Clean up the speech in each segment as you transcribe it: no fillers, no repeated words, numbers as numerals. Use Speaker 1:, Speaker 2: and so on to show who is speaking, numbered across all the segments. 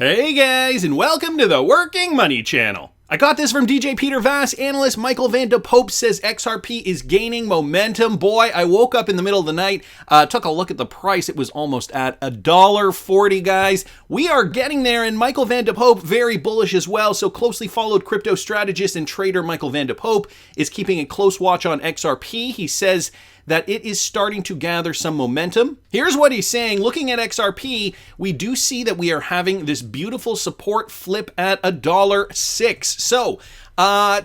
Speaker 1: Hey guys, and welcome to the Working Money Channel. I got this from DJ Peter Vass. Analyst Michael Van de Pope says XRP is gaining momentum. Boy, I woke up in the middle of the night, took a look at the price. It was almost at $1.40, guys. We are getting there, and Michael Van de Pope, very bullish as well. So closely followed crypto strategist and trader Michael Van de Pope is keeping a close watch on XRP. He says that it is starting to gather some momentum. Here's what he's saying. Looking at XRP, we do see that we are having this beautiful support flip at $1.06. So,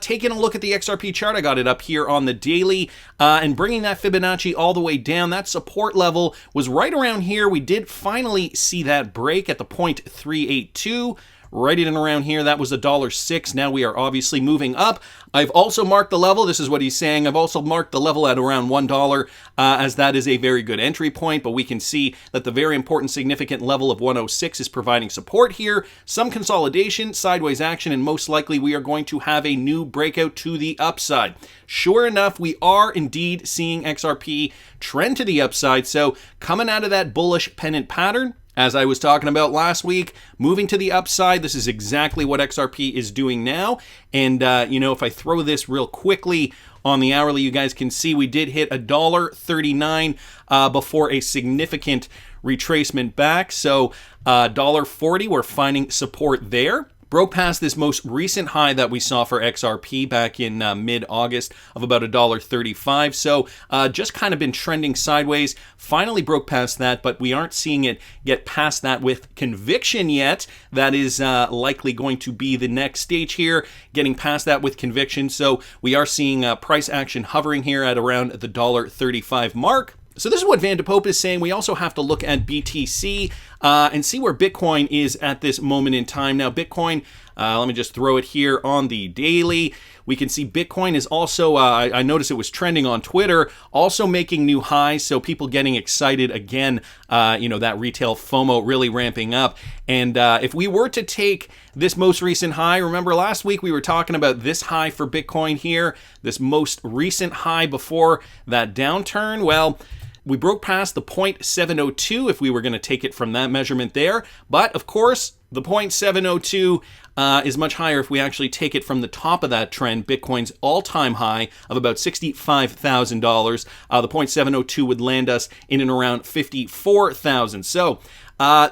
Speaker 1: taking a look at the XRP chart, I got it up here on the daily, and bringing that Fibonacci all the way down. That support level was right around here. We did finally see that break at the 0.382. Right in and around here, that was $1.06. Now we are obviously moving up. I've also marked the level. This is what he's saying. I've also marked the level at around $1, as that is a very good entry point, but we can see that the very important significant level of 106 is providing support here. Some consolidation, sideways action, and most likely we are going to have a new breakout to the upside. Sure enough, we are indeed seeing XRP trend to the upside. So coming out of that bullish pennant pattern, as I was talking about last week, moving to the upside, this is exactly what XRP is doing now. And, if I throw this real quickly on the hourly, you guys can see we did hit $1.39 before a significant retracement back. So $1.40, we're finding support there. Broke past this most recent high that we saw for XRP back in mid-August of about $1.35. So just kind of been trending sideways. Finally broke past that, but we aren't seeing it get past that with conviction yet. That is likely going to be the next stage here, getting past that with conviction. So we are seeing price action hovering here at around the $1.35 mark. So this is what Van de Pope is saying. We also have to look at BTC and see where Bitcoin is at this moment in time. Now, Bitcoin, let me just throw it here on the daily. We can see Bitcoin is also, I noticed it was trending on Twitter, also making new highs. So people getting excited again, that retail FOMO really ramping up. And if we were to take this most recent high, remember last week we were talking about this high for Bitcoin here, this most recent high before that downturn. Well, we broke past the 0.702 if we were going to take it from that measurement there. But, of course, the 0.702 is much higher if we actually take it from the top of that trend, Bitcoin's all-time high of about $65,000. The 0.702 would land us in and around $54,000. So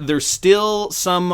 Speaker 1: there's still some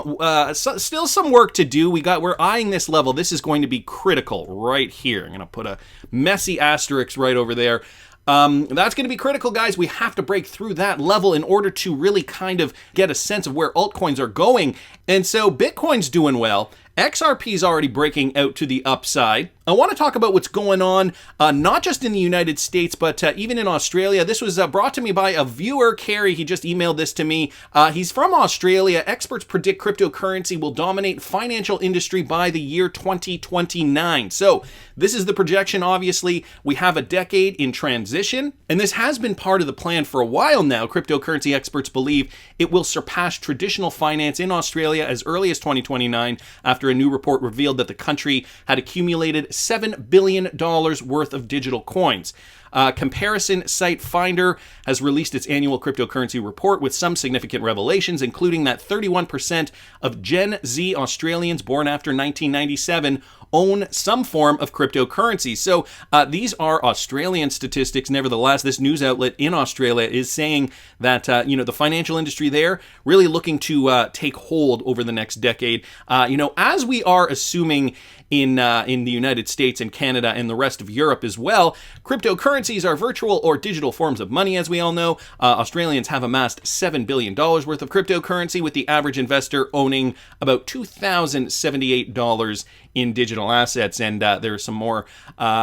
Speaker 1: work to do. We're eyeing this level. This is going to be critical right here. I'm going to put a messy asterisk right over there. That's going to be critical, guys. We have to break through that level in order to really kind of get a sense of where altcoins are going. And so Bitcoin's doing well. XRP is already breaking out to the upside. I want to talk about what's going on, not just in the United States, but even in Australia. This was brought to me by a viewer, Carrie. He just emailed this to me. He's from Australia. Experts predict cryptocurrency will dominate financial industry by the year 2029. So this is the projection. Obviously, we have a decade in transition, and this has been part of the plan for a while now. Cryptocurrency experts believe it will surpass traditional finance in Australia as early as 2029, after a new report revealed that the country had accumulated $7 billion worth of digital coins. Comparison site Finder has released its annual cryptocurrency report with some significant revelations, including that 31% of Gen Z Australians born after 1997 own some form of cryptocurrency. So these are Australian statistics. Nevertheless, this news outlet in Australia is saying that the financial industry there really looking to take hold over the next decade. As we are assuming in the United States and Canada and the rest of Europe as well, cryptocurrencies are virtual or digital forms of money, as we all know. Australians have amassed $7 billion worth of cryptocurrency, with the average investor owning about $2,078 in digital assets. And there's some more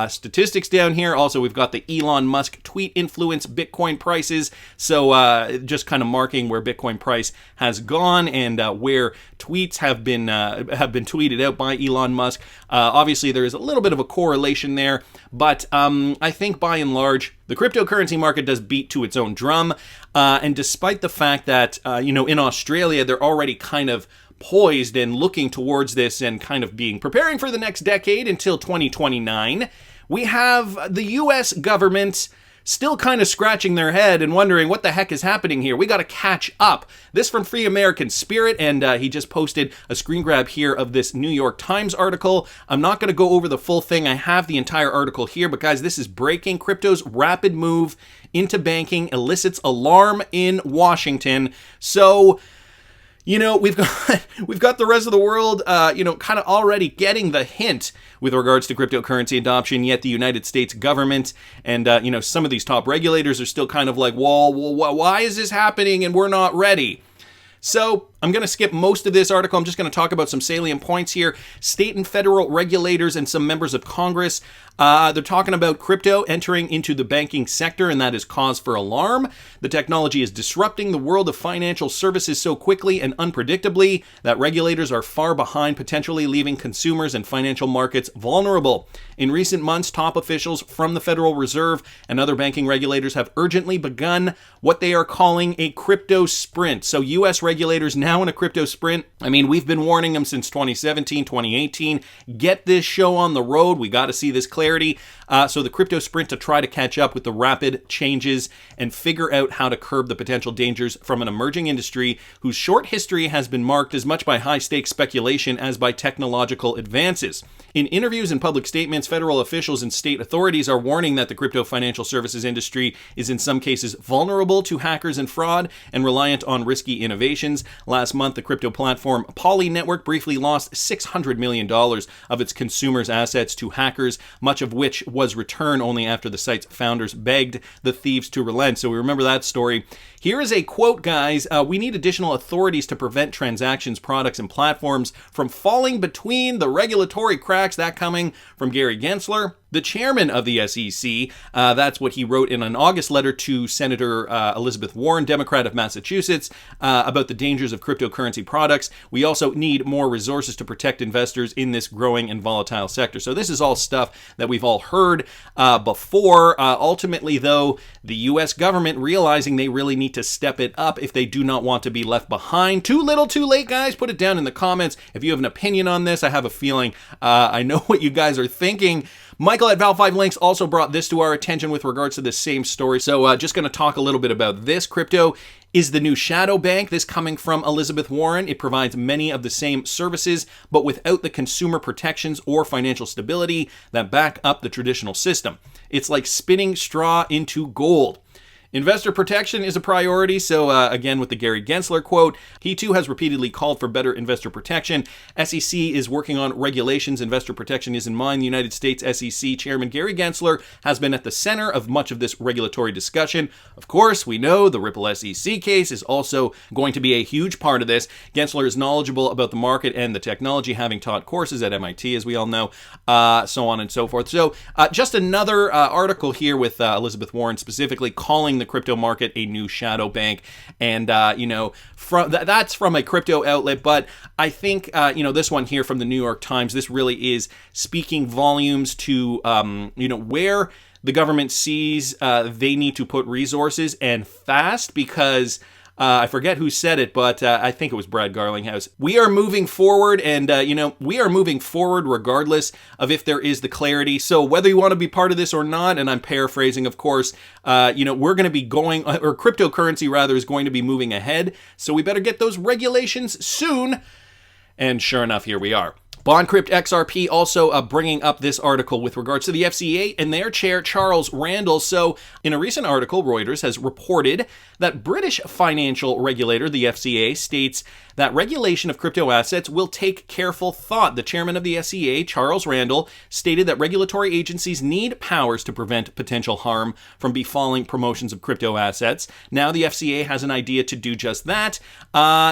Speaker 1: statistics down here. Also, we've got the Elon Musk tweet influence Bitcoin prices. So just kind of marking where Bitcoin price has gone and where tweets have been tweeted out by Elon Musk. Obviously, there is a little bit of a correlation there, but I think by and large, the cryptocurrency market does beat to its own drum. And despite the fact that, in Australia, they're already kind of poised and looking towards this and kind of preparing for the next decade until 2029, we have the U.S. government still kind of scratching their head and wondering what the heck is happening here. We got to catch up. This from Free American Spirit, and he just posted a screen grab here of this New York Times article. I'm not going to go over the full thing. I have the entire article here, but guys, this is breaking. Crypto's rapid move into banking elicits alarm in Washington. So, you know, we've got the rest of the world, kind of already getting the hint with regards to cryptocurrency adoption, yet the United States government and, some of these top regulators are still kind of like, well, why is this happening and we're not ready? So I'm going to skip most of this article. I'm just going to talk about some salient points here. State and federal regulators and some members of Congress, they're talking about crypto entering into the banking sector, and that is cause for alarm. The technology is disrupting the world of financial services so quickly and unpredictably that regulators are far behind, potentially leaving consumers and financial markets vulnerable. In recent months, top officials from the Federal Reserve and other banking regulators have urgently begun what they are calling a crypto sprint. So U.S. regulators now in a crypto sprint. I mean, we've been warning them since 2017, 2018. Get this show on the road. We got to see this clarity. So the crypto sprint to try to catch up with the rapid changes and figure out how to curb the potential dangers from an emerging industry whose short history has been marked as much by high-stakes speculation as by technological advances. In interviews and public statements, federal officials and state authorities are warning that the crypto financial services industry is in some cases vulnerable to hackers and fraud and reliant on risky innovations. Last month, the crypto platform Poly Network briefly lost $600 million of its consumers' assets to hackers, much of which was returned only after the site's founders begged the thieves to relent. So we remember that story. Here is a quote, guys. We need additional authorities to prevent transactions, products, and platforms from falling between the regulatory cracks. That coming from Gary Gensler, the chairman of the SEC. That's what he wrote in an August letter to Senator Elizabeth Warren, Democrat of Massachusetts, about the dangers of cryptocurrency products. We also need more resources to protect investors in this growing and volatile sector. So this is all stuff that we've all heard before. Ultimately, though, the U.S. government realizing they really need to step it up if they do not want to be left behind. Too little, too late, guys. Put it down in the comments if you have an opinion on this. I have a feeling I know what you guys are thinking. Michael at Val5Links also brought this to our attention with regards to this same story. So just going to talk a little bit about this. Crypto is the new shadow bank. This coming from Elizabeth Warren. It provides many of the same services, but without the consumer protections or financial stability that back up the traditional system. It's like spinning straw into gold. Investor protection is a priority, so again with the Gary Gensler quote, he too has repeatedly called for better investor protection. SEC is working on regulations. Investor protection is in mind. The United States SEC Chairman Gary Gensler has been at the center of much of this regulatory discussion. Of course, we know the Ripple SEC case is also going to be a huge part of this. Gensler is knowledgeable about the market and the technology, having taught courses at MIT, as we all know, so on and so forth. So just another article here with Elizabeth Warren specifically calling the crypto market a new shadow bank, and that's from a crypto outlet, but I think this one here from the New York Times, this really is speaking volumes to where the government sees they need to put resources, and fast, because I forget who said it, but I think it was Brad Garlinghouse. We are moving forward, and, we are moving forward regardless of if there is the clarity. So whether you want to be part of this or not, and I'm paraphrasing, of course, we're going to be going, or cryptocurrency rather, is going to be moving ahead. So we better get those regulations soon. And sure enough, here we are. BondCrypt XRP also bringing up this article with regards to the FCA and their chair, Charles Randall. So in a recent article, Reuters has reported that British financial regulator, the FCA, states that regulation of crypto assets will take careful thought. The chairman of the FCA, Charles Randall, stated that regulatory agencies need powers to prevent potential harm from befalling promotions of crypto assets. Now the FCA has an idea to do just that.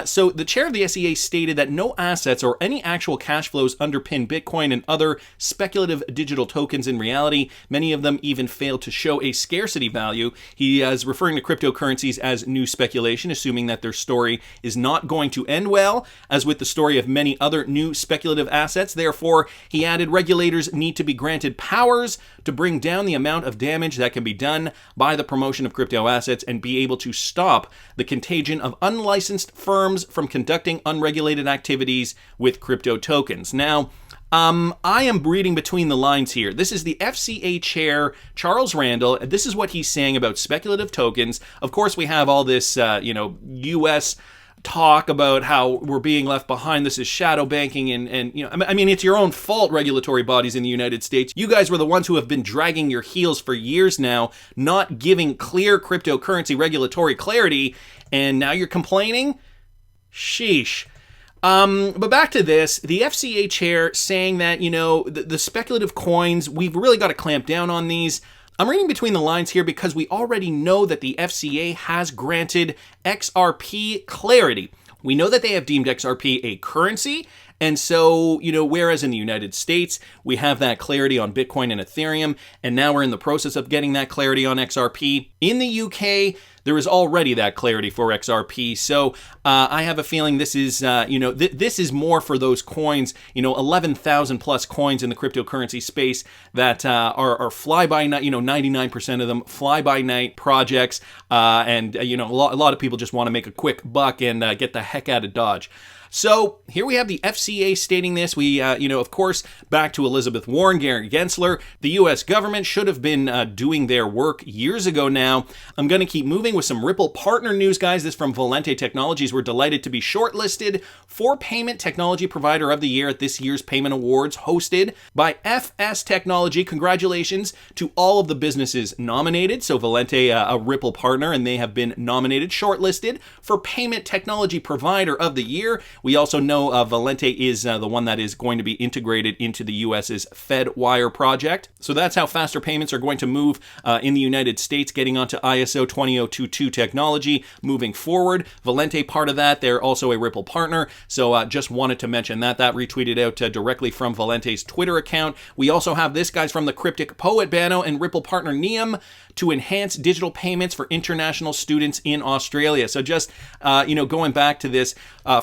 Speaker 1: So the chair of the FCA stated that no assets or any actual cash flows underpin Bitcoin and other speculative digital tokens in reality. Many of them even fail to show a scarcity value. He is referring to cryptocurrencies as new speculation, assuming that their story is not going to end well, as with the story of many other new speculative assets. Therefore, he added, regulators need to be granted powers to bring down the amount of damage that can be done by the promotion of crypto assets and be able to stop the contagion of unlicensed firms from conducting unregulated activities with crypto tokens. Now, I am reading between the lines here. This is the FCA chair, Charles Randall. This is what he's saying about speculative tokens. Of course, we have all this, U.S. talk about how we're being left behind. This is shadow banking, and I mean, it's your own fault, regulatory bodies in the United States. You guys were the ones who have been dragging your heels for years now, not giving clear cryptocurrency regulatory clarity, and now you're complaining? Sheesh. But back to this, the FCA chair saying that, the speculative coins, we've really got to clamp down on these. I'm reading between the lines here because we already know that the FCA has granted XRP clarity. We know that they have deemed XRP a currency. And so, whereas in the United States, we have that clarity on Bitcoin and Ethereum, and now we're in the process of getting that clarity on XRP. In the UK, there is already that clarity for XRP. So I have a feeling this is, this is more for those coins, 11,000 plus coins in the cryptocurrency space that are fly-by-night, 99% of them fly-by-night projects. And a lot of people just want to make a quick buck and get the heck out of Dodge. So here we have the FCA stating this. We, of course, back to Elizabeth Warren, Gary Gensler. The U.S. government should have been doing their work years ago now. I'm going to keep moving with some Ripple partner news, guys. This from Valente Technologies. We're delighted to be shortlisted for Payment Technology Provider of the Year at this year's Payment Awards hosted by FS Technology. Congratulations to all of the businesses nominated. So Valente, a Ripple partner, and they have been nominated, shortlisted for Payment Technology Provider of the Year. We also know Valente is the one that is going to be integrated into the US's FedWire project. So that's how faster payments are going to move in the United States, getting onto ISO 20022 technology moving forward. Valente, part of that. They're also a Ripple partner. So just wanted to mention that. That retweeted out directly from Valente's Twitter account. We also have this, guys, from the Cryptic Poet Bano and Ripple partner Neum to enhance digital payments for international students in Australia. So just, going back to this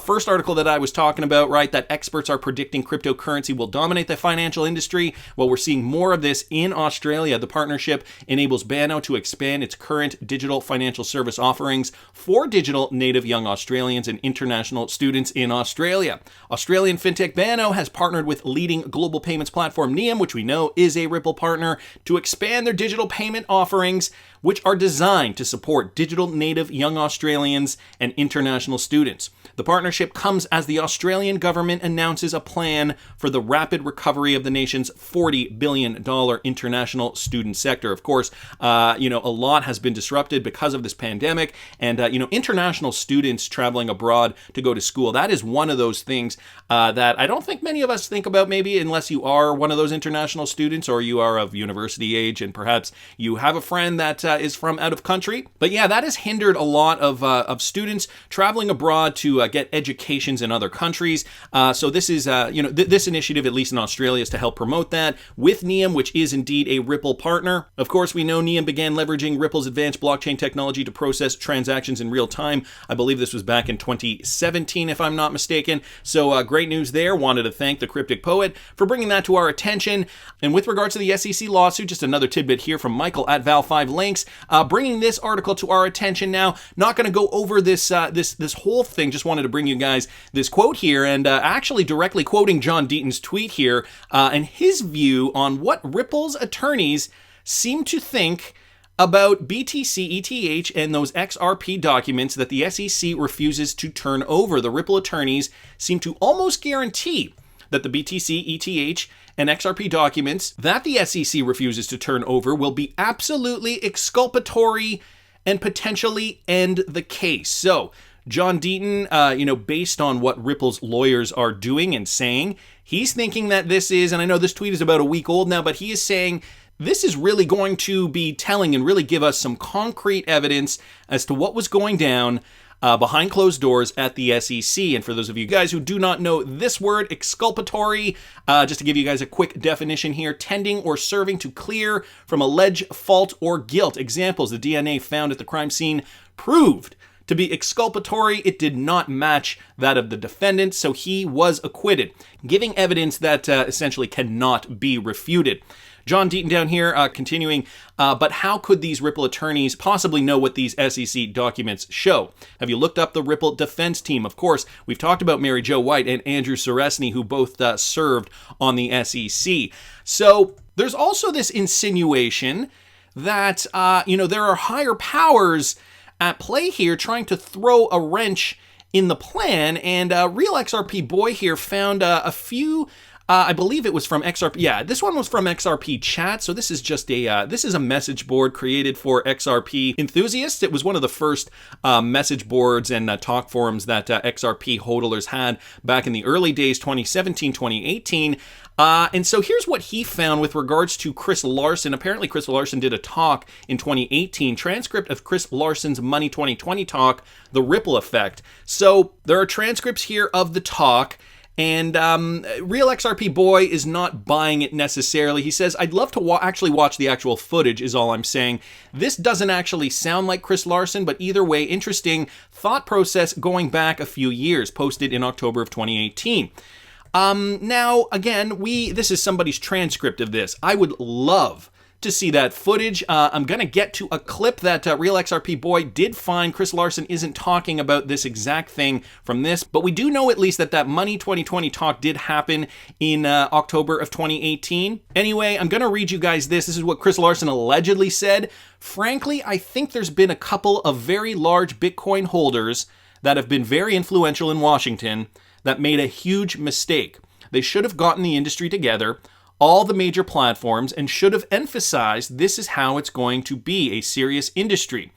Speaker 1: first article that I was talking about, right, that experts are predicting cryptocurrency will dominate the financial industry. Well, we're seeing more of this in Australia. The partnership enables Bano to expand its current digital financial service offerings for digital native young Australians and international students in Australia. Australian fintech Bano has partnered with leading global payments platform Neum, which we know is a Ripple partner, to expand their digital payment offerings, which are designed to support digital native young Australians and international students. The partnership comes as the Australian government announces a plan for the rapid recovery of the nation's $40 billion international student sector. Of course, a lot has been disrupted because of this pandemic, and, international students traveling abroad to go to school, that is one of those things that I don't think many of us think about, maybe unless you are one of those international students or you are of university age and perhaps you have a friend that is from out of country. But yeah, that has hindered a lot of students traveling abroad to get educations in other countries. So this is, this initiative, at least in Australia, is to help promote that with Neum, which is indeed a Ripple partner. Of course, we know Neum began leveraging Ripple's advanced blockchain technology to process transactions in real time. I believe this was back in 2017, if I'm not mistaken. So great news there. Wanted to thank the Cryptic Poet for bringing that to our attention. And with regards to the SEC lawsuit, just another tidbit here from Michael at Val5Links, bringing this article to our attention now. Not going to go over this whole thing. Just wanted to bring you guys this quote here, and actually directly quoting John Deaton's tweet here, and his view on what Ripple's attorneys seem to think about BTC, ETH, and those XRP documents that the SEC refuses to turn over. The Ripple attorneys seem to almost guarantee that the BTC, ETH, and XRP documents that the SEC refuses to turn over will be absolutely exculpatory and potentially end the case. So, John Deaton, based on what Ripple's lawyers are doing and saying, he's thinking that this is, and I know this tweet is about a week old now, but he is saying this is really going to be telling and really give us some concrete evidence as to what was going down behind closed doors at the SEC. And for those of you guys who do not know this word, exculpatory, just to give you guys a quick definition here, tending or serving to clear from alleged fault or guilt. Examples: the DNA found at the crime scene proved to be exculpatory. It did not match that of the defendant, so he was acquitted, giving evidence that essentially cannot be refuted. John Deaton down here continuing, but how could these Ripple attorneys possibly know what these SEC documents show? Have you looked up the Ripple defense team? Of course, we've talked about Mary Jo White and Andrew Seresny, who both served on the SEC. So there's also this insinuation that, there are higher powers at play here trying to throw a wrench in the plan, and Real XRP Boy here found a few. I believe it was from XRP. Yeah, this one was from XRP chat. So this is just this is a message board created for XRP enthusiasts. It was one of the first message boards and talk forums that XRP hodlers had back in the early days, 2017, 2018. And so here's what he found with regards to Chris Larson. Apparently, Chris Larson did a talk in 2018, transcript of Chris Larson's Money 2020 talk, The Ripple Effect. So there are transcripts here of the talk. And Real XRP Boy is not buying it necessarily. He says, I'd love to actually watch the actual footage is all I'm saying. This doesn't actually sound like Chris Larson, but either way, interesting thought process going back a few years, posted in October of 2018. Now, again, this is somebody's transcript of this. I would love to see that footage. I'm going to get to a clip that Real XRP Boy did find. Chris Larson isn't talking about this exact thing from this, but we do know at least that Money 2020 talk did happen in October of 2018. Anyway, I'm going to read you guys this. This is what Chris Larson allegedly said. Frankly, I think there's been a couple of very large Bitcoin holders that have been very influential in Washington that made a huge mistake. They should have gotten the industry together, all the major platforms, and should have emphasized this is how it's going to be a serious industry,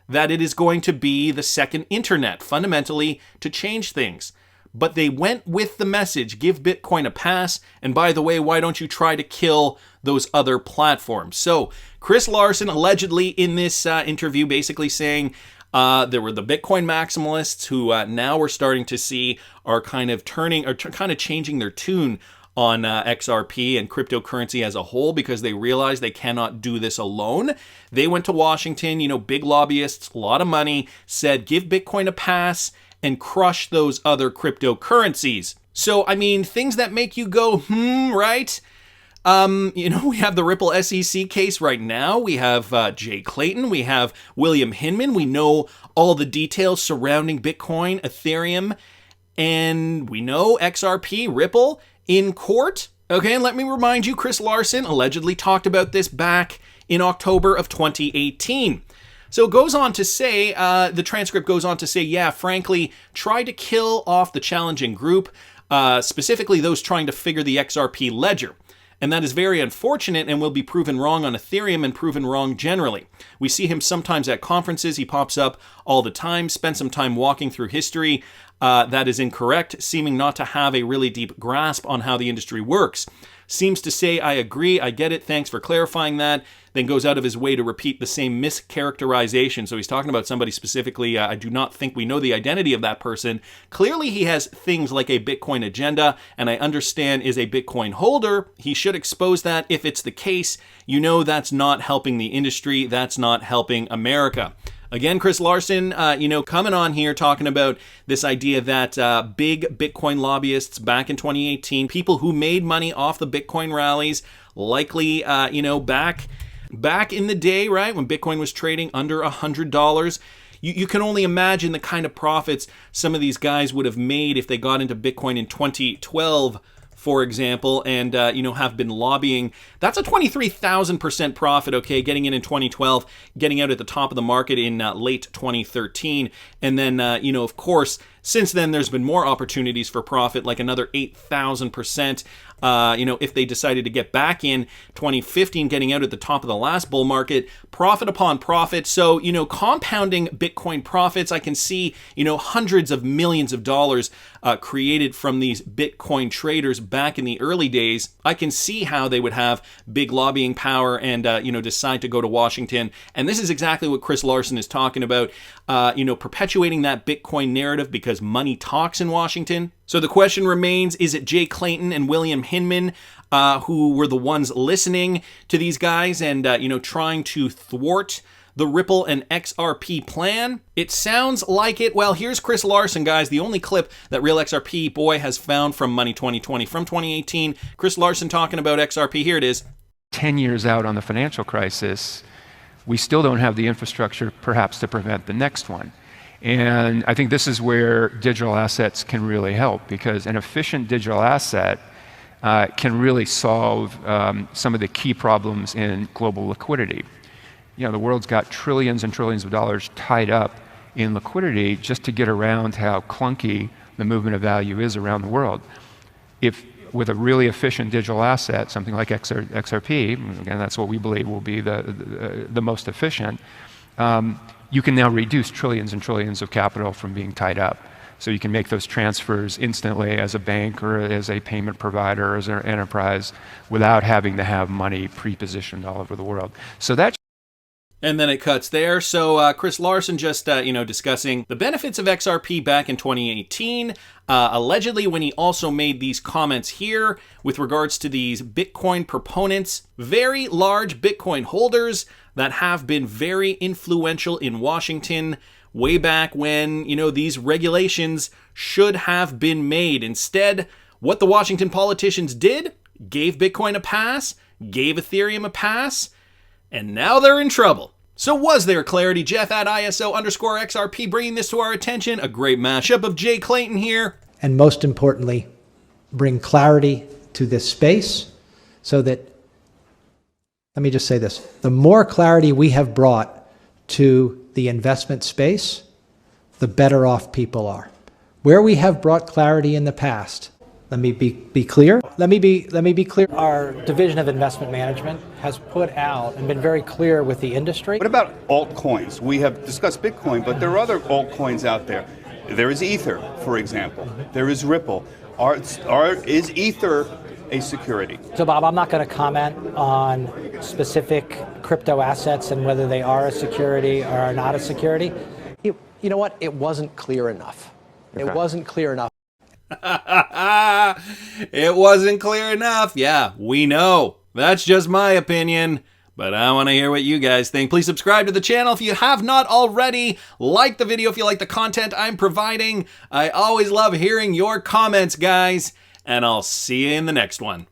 Speaker 1: that it is going to be the second internet, fundamentally, to change things. But they went with the message, give Bitcoin a pass, and by the way, why don't you try to kill those other platforms? So Chris Larson allegedly in this interview basically saying there were the Bitcoin maximalists who now we're starting to see are kind of changing their tune on XRP and cryptocurrency as a whole because they realize they cannot do this alone. They went to Washington, big lobbyists, a lot of money, said give Bitcoin a pass and crush those other cryptocurrencies. So, things that make you go, right? We have the Ripple SEC case right now. We have Jay Clayton. We have William Hinman. We know all the details surrounding Bitcoin, Ethereum, and we know XRP, Ripple, in court. Okay, and let me remind you, Chris Larson allegedly talked about this back in October of 2018. So it goes on to say, the transcript goes on to say, yeah, frankly, try to kill off the challenging group, specifically those trying to figure the XRP ledger. And that is very unfortunate and will be proven wrong on Ethereum and proven wrong generally. We see him sometimes at conferences. He pops up all the time. Spend some time walking through history. That is incorrect, seeming not to have a really deep grasp on how the industry works. Seems to say, I agree, I get it, thanks for clarifying that, then goes out of his way to repeat the same mischaracterization. So he's talking about somebody specifically. I do not think we know the identity of that person. Clearly he has things like a Bitcoin agenda, and I understand is a Bitcoin holder. He should expose that if it's the case. That's not helping the industry. That's not helping America. Again, Chris Larson, coming on here talking about this idea that big Bitcoin lobbyists back in 2018, people who made money off the Bitcoin rallies, likely, back in the day, right, when Bitcoin was trading under $100, you can only imagine the kind of profits some of these guys would have made if they got into Bitcoin in 2012, for example, and have been lobbying. That's a 23,000% profit, okay, getting in 2012, getting out at the top of the market in late 2013, and then, of course, since then, there's been more opportunities for profit, like another 8,000%. If they decided to get back in 2015, getting out at the top of the last bull market, profit upon profit. So, compounding Bitcoin profits, I can see, hundreds of millions of dollars created from these Bitcoin traders back in the early days. I can see how they would have big lobbying power and, decide to go to Washington. And this is exactly what Chris Larson is talking about, perpetuating that Bitcoin narrative because money talks in Washington. So the question remains, is it Jay Clayton and William Hinman who were the ones listening to these guys and, trying to thwart the Ripple and XRP plan? It sounds like it. Well, here's Chris Larson, guys, the only clip that Real XRP Boy has found from Money 2020 from 2018. Chris Larson talking about XRP. Here it is.
Speaker 2: 10 years out on the financial crisis, we still don't have the infrastructure perhaps to prevent the next one. And I think this is where digital assets can really help, because an efficient digital asset can really solve some of the key problems in global liquidity. You know, the world's got trillions and trillions of dollars tied up in liquidity just to get around how clunky the movement of value is around the world. If with a really efficient digital asset, something like XRP, again, that's what we believe will be the most efficient, you can now reduce trillions and trillions of capital from being tied up. So you can make those transfers instantly as a bank or as a payment provider or as an enterprise without having to have money pre-positioned all over the world. So that.
Speaker 1: And then it cuts there. So Chris Larson just, discussing the benefits of XRP back in 2018, allegedly when he also made these comments here with regards to these Bitcoin proponents, very large Bitcoin holders that have been very influential in Washington way back when, these regulations should have been made. Instead, what the Washington politicians did, gave Bitcoin a pass, gave Ethereum a pass, and now they're in trouble. So was there clarity? Jeff at ISO_XRP bringing this to our attention. A great mashup of Jay Clayton here.
Speaker 3: And most importantly, bring clarity to this space so that, let me just say this, the more clarity we have brought to the investment space, the better off people are. Where we have brought clarity in the past, let me be clear. Let me be clear. Our Division of Investment Management has put out and been very clear with the industry.
Speaker 4: What about altcoins? We have discussed Bitcoin, but there are other altcoins out there. There is Ether, for example. There is Ripple. Is Ether a security?
Speaker 3: So Bob, I'm not going to comment on specific crypto assets and whether they are a security or are not a security.
Speaker 5: You know what? It wasn't clear enough.
Speaker 4: Okay.
Speaker 5: It wasn't clear enough.
Speaker 1: It wasn't clear enough. Yeah, we know. That's just my opinion. But I want to hear what you guys think. Please subscribe to the channel if you have not already. Like the video if you like the content I'm providing. I always love hearing your comments, guys. And I'll see you in the next one.